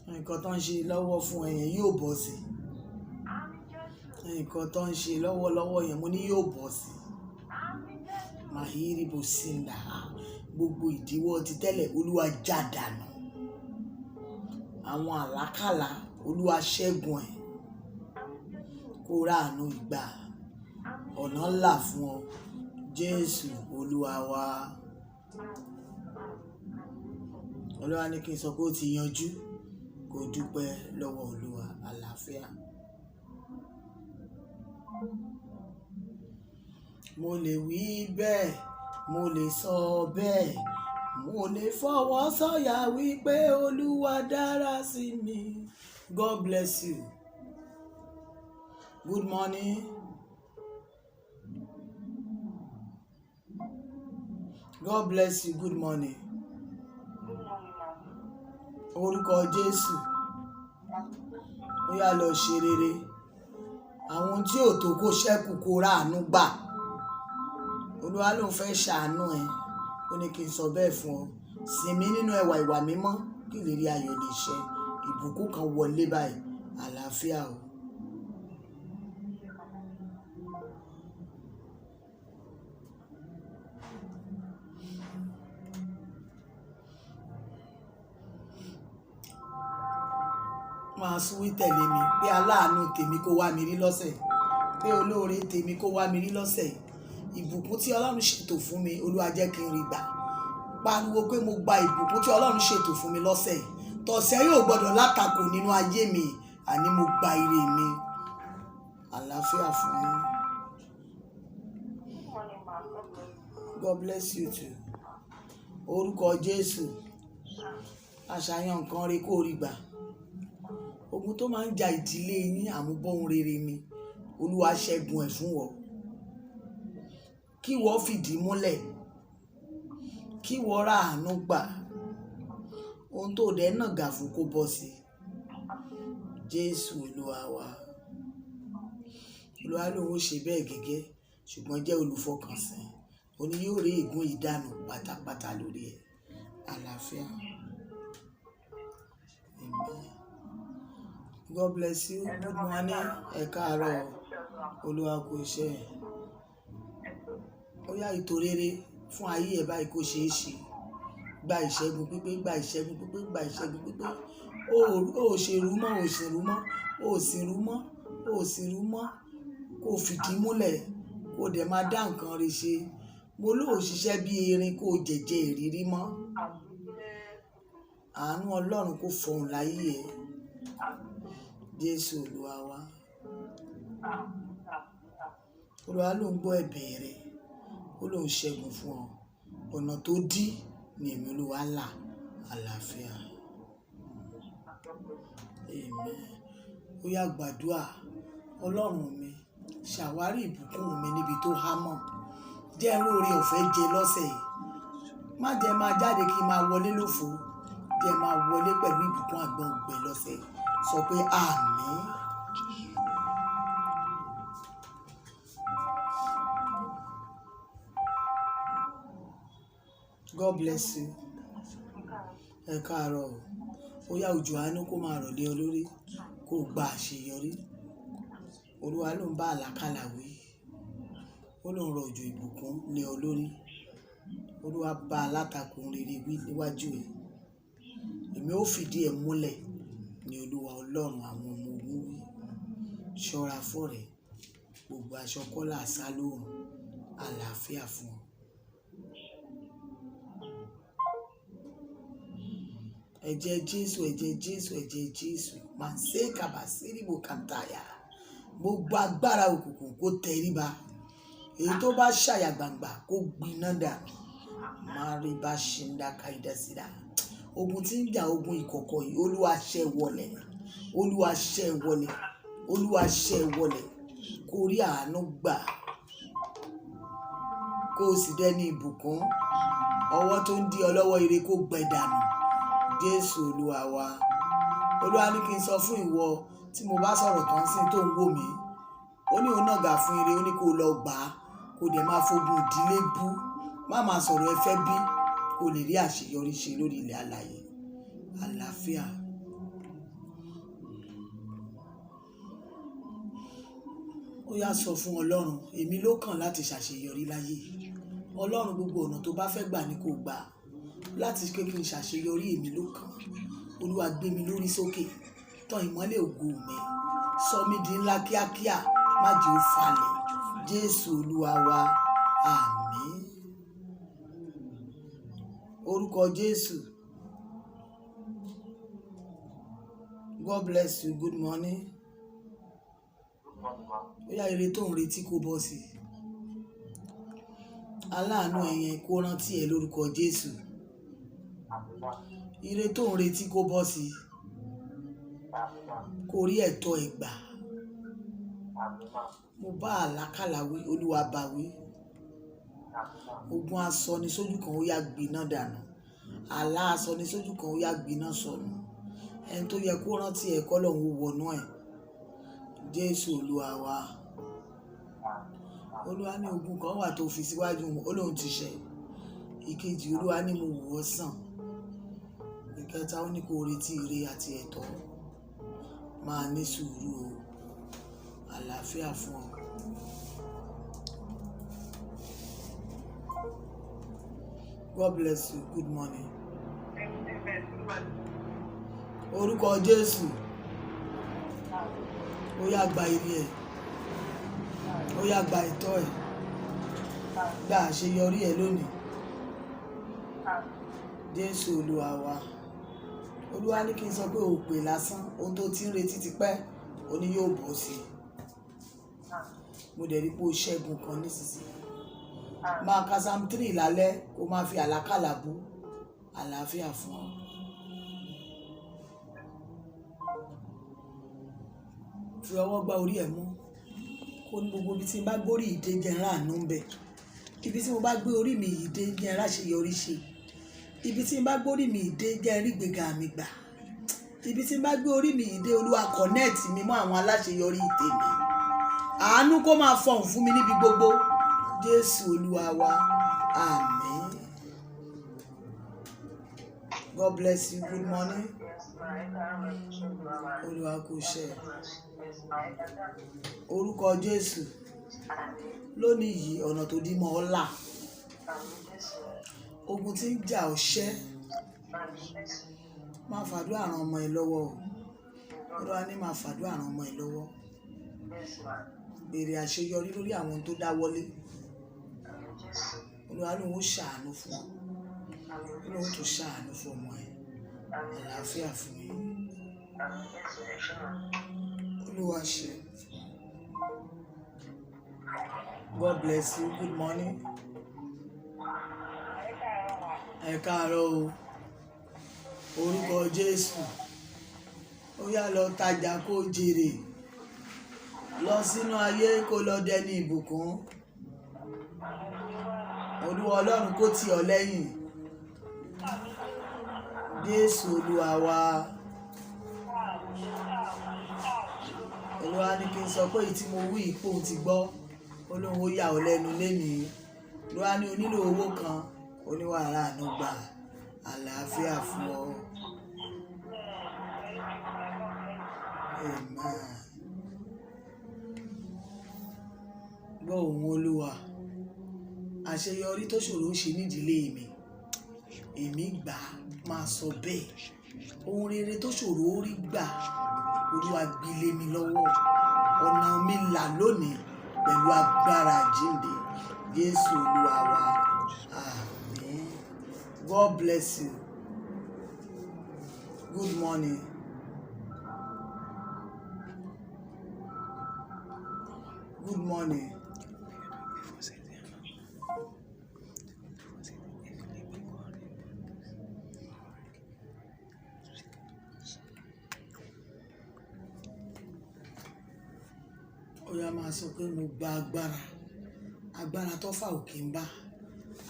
Nǹkan tó ń ṣe lọ́wọ́ fún ẹ yẹn yóò bọ́ sí. Nǹkan tó ń ṣe lọ́wọ́lọ́wọ́ yẹn mo ní yóò bọ́ sí. Mahiri Bosinda. Gbogbo ìdíwọ́ ti tẹ́lẹ̀ Olúwa já dànù. Àwọn àlákàlà Olúwa ṣẹ́gun ẹ̀. Kó ráàánú ìgbà. Ọ̀nà ńlá fún ọ. Jésù Olúwa wa. Olúwa ní kí n sọ pé ó ti yanjú. Kó dúpẹ́ lọ́wọ́ Olúwa. Àlàáfíà. Mo lè wí bẹ́ẹ̀, mo lè sọ bẹ́ẹ̀, mo lè fọwọ́ sọ̀yà wípé Olúwa dára sí mi. God bless you. Good morning. God bless you. Good morning. Orúkọ Jésù. Ó yá lọ ṣe rere. Àwọn tí ò tó kó ṣẹ́kù kó ráàánú gbà. Olúwa ló ń fẹ́ ṣàánú ẹ. Ó ní kí n sọ bẹ́ẹ̀ fún ọ. Sinmi nínú ẹwà ìwà mímọ́ kí ìlérí ayọ̀ lè ṣẹ. Ìbùkún kan wọlé báyìí. Àlàáfíà o. Máa súwí tẹ̀lé mi pé aláàánú tèmi kó wá mi rí lọ́sẹ̀. Pé olóore tèmi kó wá mi rí lọ́sẹ̀. Ìbùkún tí Ọlọ́run ṣètò fún mi, Olúwa jẹ́ kí n rí gbà. Pariwo pé mo gba ìbùkún tí Ọlọ́run ṣètò fún mi lọ́sẹ̀. Tọ̀sẹ̀ yóò gbọdọ̀ látakò nínú ayé mi. Àní mo gba ire mi. Àlàáfíà fún yín. God bless you too. Orúkọ Jésù. Àṣàyàn nǹkan rí kó rí gbà. Ogun tó máa ń ja ìdílé yín àmúbọ̀hún rere ni. Olúwa ṣẹ́gun ẹ̀ fún ọ. Kí wọ́n fìdí múlẹ̀. Kí wọ́n ráàánú gbà. Ohun tó dẹ̀ náà gà fún kó bọ́ sí. Jésù Olúwa wa. Olúwa lòun ó ṣe bẹ́ẹ̀ gẹ́gẹ́ ṣùgbọ́n jẹ́ olùfọkànsìn. Ó ní yóò rí ègún ìdánù pátápátá lórí ẹ̀. Àlàáfíà. Amen. God bless you. Good morning. Ẹ káàárọ̀. Olúwa kò ṣe. Ó yá ètò rere fún ayé ẹ̀ báyìí kó ṣeé ṣe. Gba ìṣẹ́gun pípé, gba ìṣẹ́gun pípé, gba ìṣẹ́gun pípé. Ó ṣe rú mọ́, ó ṣe rú mọ́, ó sì rú mọ́, ó sì rú mọ́. Kó fìdí múlẹ̀, kó dẹ̀ máa dá nǹkan rẹ̀ ṣe. Mo lóò ṣiṣẹ́ bí erin kó jẹ̀jẹ̀ ìrírí mọ́. Àánú Ọlọ́run kó fọhùn láyé ẹ̀. Jésù Olúwa wa. Olúwa ló ń gbọ́ ẹ̀bẹ̀ rẹ̀. Ó ló ń ṣẹ́gun fún ọ. Ọ̀nà tó dí ni èmi Olúwa là. Àlàáfíà. Amen. ó yá gbàdúrà. Ọlọ́run mi, ṣàwárí ìbùkún mi níbi tó há mọ́. Jẹ́ n rí oore ọ̀fẹ́ jẹ lọ́sẹ̀ yìí. Má jẹ́ máa jáde kí n máa wọlé lófo. Jẹ́ máa wọlé pẹ̀lú ìbùkún àgbọn ògbẹ lọ́sẹ̀ yìí. Sọ pé àmín. God bless you. Ẹ káàárọ̀ o. Ó yá òjò àánú kó máa rọ̀ lé ọ lórí. Kó gba àṣeyọrí. Olúwa ló ń bá àlákàlà wí. Ó ló ń rọ òjò ìbùkún lé ọ lórí. Olúwa bá alátakò rere wí níwájú ẹ̀. Èmi ó fìdí ẹ̀ múlẹ̀ ní Olúwa Ọlọ́run àwọn ọmọ ogun wí. Ṣọ́ra fọ́rẹ̀. Gbogbo aṣọ kọ́là sá lóòrùn. Àlàáfíà fún ọ. Ẹ̀jẹ̀ Jésù, ẹ̀jẹ̀ Jésù, ẹ̀jẹ̀ Jésù. Màṣẹ kàbàsírìbò kàntàyà. Gbogbo agbára òkùnkùn kó tẹríba. Èyí tó bá ṣàyà gbangba kó gbiná dànù. Máríbá ṣìndà káìdásídà. Ogun tí ń jà ogun ìkọ̀kọ̀ yìí, Olúwa ṣẹ́ wọlẹ̀. Olúwa ṣẹ́ wọlẹ̀. Olúwa ṣẹ́ wọlẹ̀. Kó rí àánú gbà. Kó o sì dẹni ìbùkún. Ọwọ́ tó ń dí ọ lọ́wọ́ ire kó gbẹ dànù. Jésù Olúwa wa. Olúwa ní kí n sọ fún ìwọ tí mo bá sọ̀rọ̀ tán sí tó ń wò mí. Ó ní òun nàgà fún ire, ó ní kó lọ gbà á. Kó dẹ̀ máa fogun ìdílé bú. Má máa sọ̀rọ̀ ẹ fẹ́ bí. Kó lè rí àṣeyọrí ṣe lórí ilẹ̀ alààyè. Àlàáfíà. Ó yá sọ fún Ọlọ́run, èmi ló kàn láti ṣàṣeyọrí láyé. Ọlọ́run gbogbo ọ̀nà tó bá fẹ́ gbà ní kó gbà. Láti pé kí n ṣàṣeyọrí èmi ló kàn. Olúwa gbé mi lórí sókè. Tàn ìmọ́lẹ̀ ògo mi. Sọ mí di ńlá kíákíá. Má jẹ́ ó falẹ̀. Jésù Olúwa wa. Àmín. Orúkọ Jésù. God bless you. Good morning. Ó yá ire tó ń retí kó bọ́ sí. Aláàánú ẹ̀yẹn kó rántí ẹ lórúkọ Jésù. Ire tó ń retí kó bọ́ sí. Kó rí ẹ̀tọ́ ẹ gbà. Mo bá àlákàlà wí, Olúwa bá wí. Ogun asọni sójú kan ó yá gbiná dànù. Àlá asọni sójú kan ó yá gbiná sọnù. Ẹni tó yẹ kó rántí ẹ kọ́ lọ́hùn wọnú ẹ̀. Jésù Olúwa wa. Olúwa ní ogun kan wà tó fi síwájú wọn, Ọlọ́run ti ṣe. Ìkejì Olúwa ní mo wò ọ́ sàn. Ìkẹta ó ní kó retí ire àti ẹ̀tọ́. Máa ní sùúrù o. Àlàáfíà fún ọ. God bless you. Good morning. Orúkọ Jésù. Ó yá gba ire ẹ̀. Ó yá gba ẹ̀tọ́ ẹ̀. Gba àṣeyọrí ẹ̀ lónìí. Jésù Olúwa wa. Olúwa ní kí n sọ pé o pè lásán. Ohun tó ti ń retí ti pẹ́, ó ní yóò bọ́ sí. Mo dẹ̀ rí pé o ṣẹ́gun kan nísinsìnyí. Máa ka Psalm 3 lálẹ́ kó máa fi àlákàlà bú. Àlàáfíà fún ọ. Fi ọwọ́ gbá orí ẹ̀ mú. Kó ní gbogbo ibi tí n bá gbórí ìdè jẹ́ ráàánú ń bẹ̀. Ibi tí mo bá gbé orí mi ìdè jẹ́ ráṣeyọrí ṣe. Ibi tí n bá gbórí mi ìdè jẹ́ rí gbéga mi gbà. Ibi tí n bá gbé orí mi ìdè, Olúwa connect mi mọ́ àwọn aláṣeyọrí tèmi. Àánú kó máa fọhùn fún mi níbi gbogbo. Jésù Olúwa wa. Àmín. God bless you. Good morning. Olúwa kò ṣe. Orúkọ Jésù. Lónìí yìí ọ̀nà tó dí mọ́ ọ là. Ogun tí ń jà ọ́ ṣẹ́. Máa fàdúrà ràn ọmọ ẹ lọ́wọ́ o. Olúwa ní máa fàdúrà ràn ọmọ ẹ lọ́wọ́. Béèrè àṣeyọrí lórí àwọn tó dáwọ́lé. Olúwa ló ń ṣàánú fún ọ. Olúwa tó ṣàánú fún ọmọ ẹ. Àlàáfíà fún yín. Olúwa ṣe. God bless you. Good morning. Ẹ káàárọ̀ o. Orúkọ Jésù. ó yá lọ tajà kó jèrè, lọ sínú ayé kó lọ dẹni ìbùkún. Olúwa Ọlọ́run kó tì ọ́ lẹ́yìn. Jésù Olúwa wa. Olúwa ní kí n sọ pé èyí tí mo wí ipò ti gbọ́. Olóhun ó yà ọ́ lẹ́nu lénìí. Olúwa ní o nílò owó kan, oníwàrà àánú gbà, àlàáfíà fún ọ. Amen. Gbọ́ ohùn Olúwa. Àṣeyọrí tó ṣòro ṣe nídìílé mi, èmi gbà máa sọ bẹ́ẹ̀. Ohun rere tó ṣòro rí gbà, Olúwa gbé lé mi lọ́wọ́. Ọ̀nà mi là lónìí pẹ̀lú agbára àjíǹde. Jésù Olúwa wa. Amen. God bless you. Good morning. Good morning. Ó yá máa sọ pé mo gba agbára. Agbára tó fà òkè ń bá.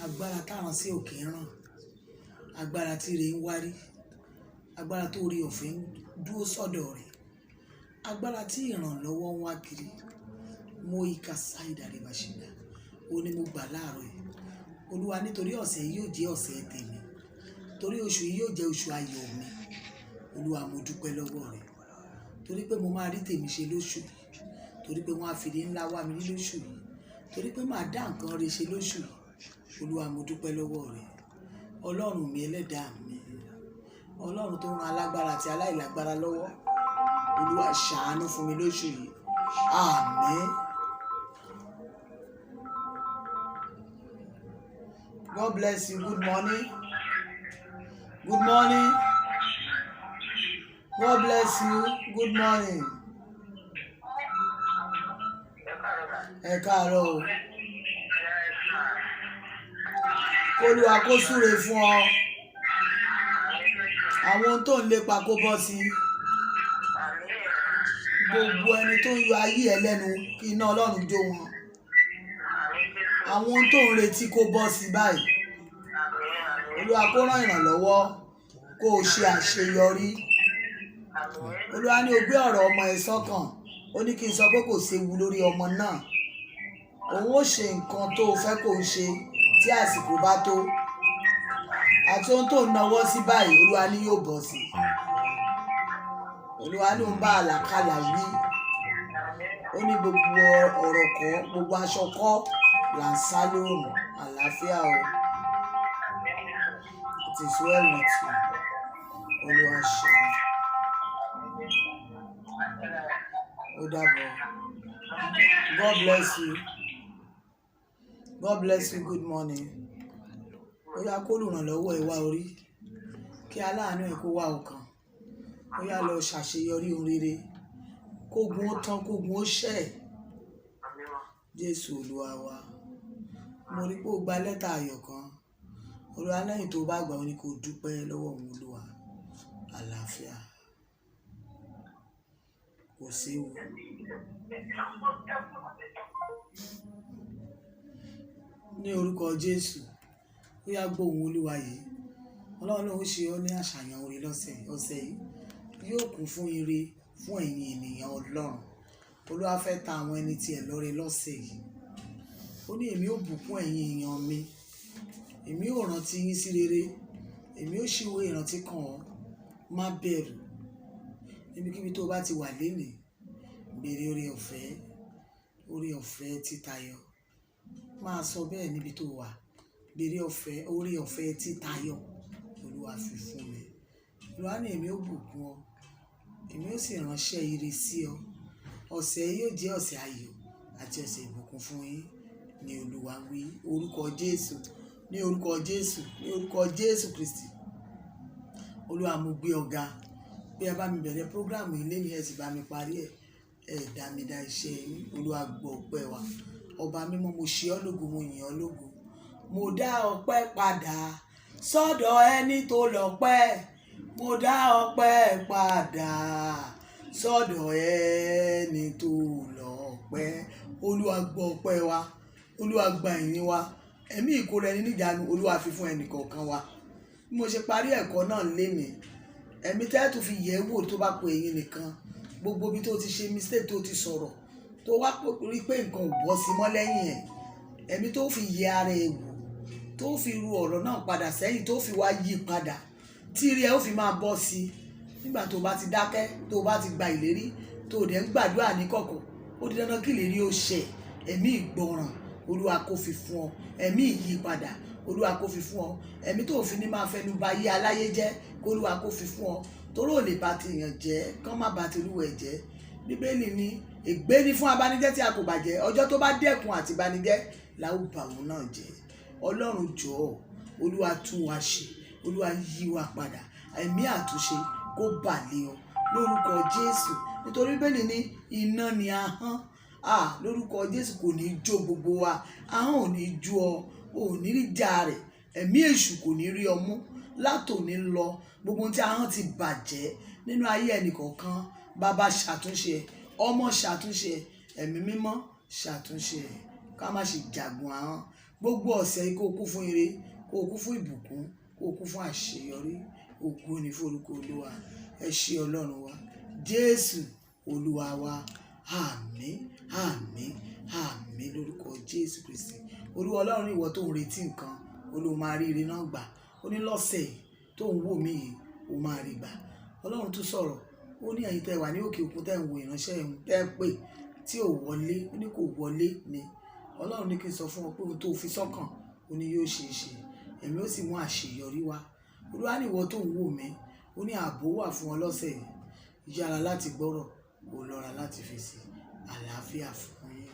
Agbára táwọn sí òkè ń ràn. Agbára tí ire ń wárí. Agbára tó rí ọ̀fẹ́ ń dúró sọ́dọ̀ rẹ̀. Agbára tí ìrànlọ́wọ́ ń wá kiri. Mo ìka sáìdà rẹ̀ bàṣẹ́dá. Ó ní mo gbà láàárọ̀ yìí. Olúwa nítorí ọ̀sẹ̀ yìí yóò jẹ́ ọ̀sẹ̀ tèmi. Torí oṣù yìí yóò jẹ́ oṣù ayọ̀ mi. Olúwa mo dúpẹ́ lọ́wọ́ rẹ̀. Torí pé mo máa rí tèmi ṣe lóṣù yìí. Torí pé wọ́n á fi ńlá wá mi ní lóṣù yìí. Torí pé màá dá nǹkan rere ṣe lóṣù yìí. Olúwa mo dúpẹ́ lọ́wọ́ rẹ̀. Ọlọ́run mi ẹlẹ́dàá mi. Ọlọ́run tó ran alágbára àti aláìlágbára lọ́wọ́. Olúwa ṣàánú fún mi lóṣù yìí. Àmín. God bless you. Good morning. Good morning. God bless you. Good morning. Ẹ káàárọ̀ o. Olúwa kó súre fún ọ. Àwọn ohun tó ń lépa kó bọ́ sí. Gbogbo ẹni tó ń yọ ayé ẹ lẹ́nu kí iná Ọlọ́run jó wọn. Àwọn ohun tó ń retí kó bọ́ sí báyìí. Olúwa kó rán ìrànlọ́wọ́ kó o ṣe àṣeyọrí. Olúwa ní o gbé ọ̀rọ̀ ọmọ ẹ sọ́kàn. Ó ní kí n sọ pé kò séwu lórí ọmọ náà. Òun ó ṣe nǹkan tó o fẹ́ kó o ṣe tí àsìkò bá tó. Àti ohun tó ń nawọ́ sí báyìí, Olúwa ní yóò bọ́ sí. Olúwa ní ń bá àlàkalà wí. Ó ní gbogbo ọ̀rọ̀ kọ́, gbogbo aṣọ kọ́ là ń sá lóòrùn. Àlàáfíà o. It is well with you. Olúwa ṣe. Ó dàbọ̀. God bless you. God bless you. Good morning. Ó yá kó olùrànlọ́wọ́ ẹ wá orí. Kí aláàánú ẹ kó wá ọkàn. Ó yá lọ ṣàṣeyọrí ohun rere. Kógun ó tán, kógun ó ṣẹ́. Jésù Olúwa wa. Mo rí pé ó gba lẹ́tà ayọ̀ kan. Olúwa lẹ́yìn tó bá gbà ó ní kó dúpẹ́ lọ́wọ́ òun Olúwa. Àlàáfíà. Kò séwu. Ní orúkọ Jésù. Ó yá gbọ́ ohùn Olúwa yìí. Ọlọ́run ló ń ṣe ọ́ ní àṣàyàn orí lọ́sẹ̀ yìí. Yóò kún fún ire fún ẹ̀yin ènìyàn Ọlọ́run. Olúwa fẹ́ ta àwọn ẹni tí ẹ lọ́rẹ lọ́sẹ̀ yìí. Ó ní èmi ó bùkún ẹ̀yin èèyàn mi. Èmi ó rántí yín sí rere. Èmi ó ṣíwé ìrántí kan ọ́. Má bẹ̀rù. Níbikíbi tó bá ti wà lénìí, béèrè oore ọ̀fẹ́ títayọ. Máa sọ bẹ́ẹ̀ níbi tó wà. Béèrè oore ọ̀fẹ́ títayọ. Olúwa fi fún mi. Olúwa ní èmi ó bùkún ọ. Èmi ó sì ránṣẹ́ ire sí ọ. Ọ̀sẹ̀ yóò jẹ́ ọ̀sẹ̀ ayọ̀ àti ọ̀sẹ̀ ìbùkún fún yín. Ní Olúwa wí. Orúkọ Jésù. Ní orúkọ Jésù. Ní orúkọ Jésù Kristi. Olúwa mo gbé ọ̀gá. Bí ẹ bá mi bẹ̀rẹ̀ prógráàmù ilé ni ẹ sì bá mi parí ẹ̀. Ẹ dá mi dá iṣẹ́ yín. Olúwa gbọ́ ọpẹ́ wa. Ọba mímọ́ mo ṣe ọ́ lógo, mo yìn ọ́ lógo. Mo dá ọpẹ́ padà sọ́dọ̀ ẹni tó lọ́pẹ́. mo dá ọpẹ́ padà sọ́dọ̀ ẹni tó lọ́pẹ́. Olúwa gbọ́ ọpẹ́ wa, Olúwa gba ìyìn wa, ẹ̀mí ìkóra ẹni níjàánu Olúwa fi fún ẹnì kọ̀ọ̀kan wa. Bí mo ṣe parí ẹ̀kọ́ náà lénìí, ẹ̀mí tẹ́ tó fi yẹ̀ wò tó bá kù ẹ̀yin nìkan, gbogbo bí tó ti ṣe mistake tó ti sọ̀rọ̀ tó wá rí pé nǹkan ò bọ́ sí mọ́ lẹ́yìn ẹ̀, ẹ̀mí tó fi yẹ ara ẹ̀ wò tó fi ru ọ̀rọ̀ náà padà sẹ́yìn tó fi wá yí padà tí rí ẹ ó fi máa bọ́ sí i nígbà tó bá ti dákẹ́ tó bá ti gba ìlérí tó dẹ̀ ń gbàdúrà ní kọ̀kọ̀, ó di dandan kí ìlérí ó ṣẹ. Ẹ̀mí ìgbọràn Olúwa kó fi fún ọ, ẹ̀mí ìyípadà Olúwa kó fi fún ọ, ẹ̀mí tó fi ní máa fẹnu ba ayé aláyé jẹ́ kó Olúwa kó fi fún ọ, torí ò lè bà ti èèyàn jẹ́ kán má bà ti Olúwa ẹ̀ jẹ́. Bíbélì ní ègbé ni fún abánijẹ́ tí a kò bàjẹ́, ọjọ́ tó bá dẹ́kun àti ìbanijẹ́ la ó bà òun náà jẹ́. Ọlọ́run jọ̀ọ́, Olúwa tún wa ṣe, Olúwa yí wa padà, ẹ̀mí àtúnṣe kó bà lé ọ lórúkọ Jésù, nítorí Bíbélì ní iná ni ahọ́n. Lórúkọ Jésù kò ní jó gbogbo wa, ahọ́n ò ní jó ọ, ò ní rí jà rẹ̀, ẹ̀mí èṣù kò ní rí ọ mú látòní lọ. Gbogbo tí ahọ́n ti bàjẹ́ nínú ayé ẹnìkọ̀ọ̀kan, bàbá ṣàtúnṣe ẹ̀, ọmọ ṣàtúnṣe ẹ̀, ẹ̀mí mímọ́ ṣàtúnṣe ẹ̀, ká má ṣe jàgùn ahọ́n. Gbogbo ọ̀sẹ̀ yìí kó kún fún ire, kó kún fún ìbùkún, kó kún fún àṣeyọrí. Ògo ni fún orúkọ Olúwa. Ẹ ṣé Ọlọ́run wa, Jésù Olúwa wa. Àmín, àmín, àmín lórúkọ Jésù Kristi. Olúwa Ọlọ́run, ìwọ tó ń retí nǹkan, Olúwa máa rí ire náà gbà. Ó ní lọ́sẹ̀ yìí tó ń wò mí yìí, ó máa rí gbà. Ọlọ́run tún sọ̀rọ̀, ó ní ẹ̀yin tẹ́ wà ní òkè òkun tẹ́ ń wo ìránṣẹ́ ẹ̀hún tẹ́ pè tí ò wọlé, ó ní kò wọlé ni. Ọlọ́run ní kí n sọ fún ọ pé ohun tó fi sọ́kàn ó ní yóò ṣe é ṣe, ẹ̀mí ó sì mú àṣeyọrí wá. Olúwa ní ìwọ tó ń wò mí, ó ní ààbò wà fún ọ lọ́sẹ̀ yìí. Yára láti gbọ́rọ̀, ó lọ́ra láti fèsì. Àlàáfíà fún yín.